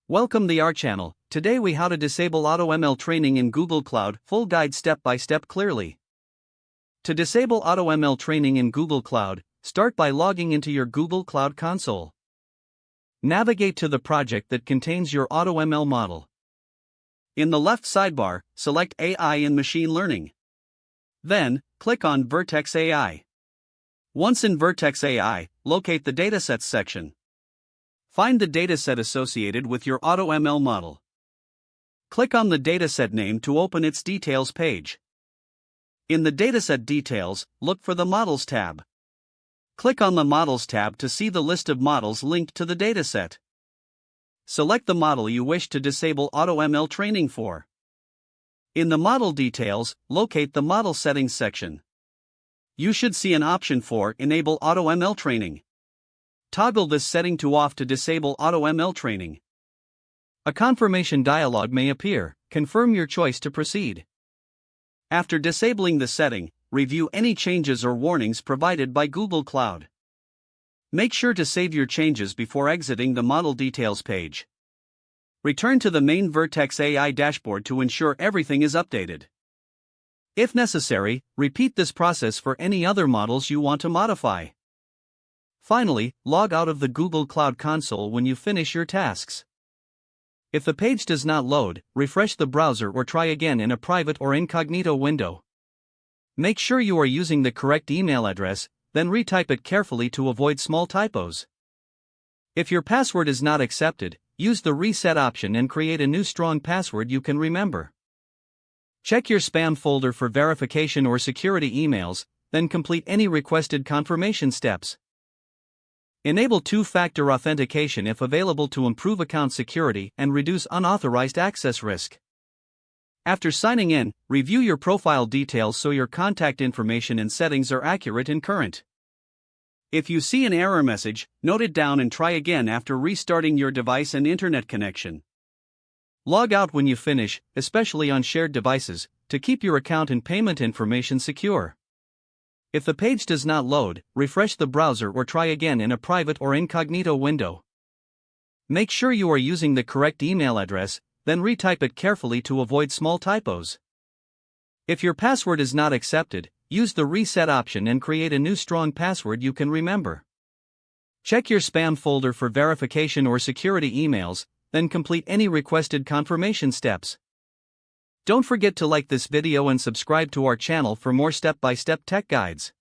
Welcome to our channel. Today we how to disable AutoML training in Google Cloud, full guide step by step clearly. To disable AutoML training in Google Cloud, start by logging into your Google Cloud console. Navigate to the project that contains your AutoML model. In the left sidebar, select AI and Machine Learning. Then, click on Vertex AI. Once in Vertex AI, locate the Datasets section. Find the dataset associated with your AutoML model. Click on the dataset name to open its Details page. In the Dataset Details, look for the Models tab. Click on the Models tab to see the list of models linked to the dataset. Select the model you wish to disable AutoML training for. In the Model Details, locate the Model Settings section. You should see an option for Enable AutoML Training. Toggle this setting to off to disable AutoML training. A confirmation dialog may appear. Confirm your choice to proceed. After disabling the setting, review any changes or warnings provided by Google Cloud. Make sure to save your changes before exiting the Model Details page. Return to the main Vertex AI dashboard to ensure everything is updated. If necessary, repeat this process for any other models you want to modify. Finally, log out of the Google Cloud Console when you finish your tasks. If the page does not load, refresh the browser or try again in a private or incognito window. Make sure you are using the correct email address, then retype it carefully to avoid small typos. If your password is not accepted, use the reset option and create a new strong password you can remember. Check your spam folder for verification or security emails, then complete any requested confirmation steps. Enable two-factor authentication if available to improve account security and reduce unauthorized access risk. After signing in, review your profile details so your contact information and settings are accurate and current. If you see an error message, note it down and try again after restarting your device and internet connection. Log out when you finish, especially on shared devices, to keep your account and payment information secure. If the page does not load, refresh the browser or try again in a private or incognito window. Make sure you are using the correct email address, then retype it carefully to avoid small typos. If your password is not accepted, use the reset option and create a new strong password you can remember. Check your spam folder for verification or security emails, then complete any requested confirmation steps. Don't forget to like this video and subscribe to our channel for more step-by-step tech guides.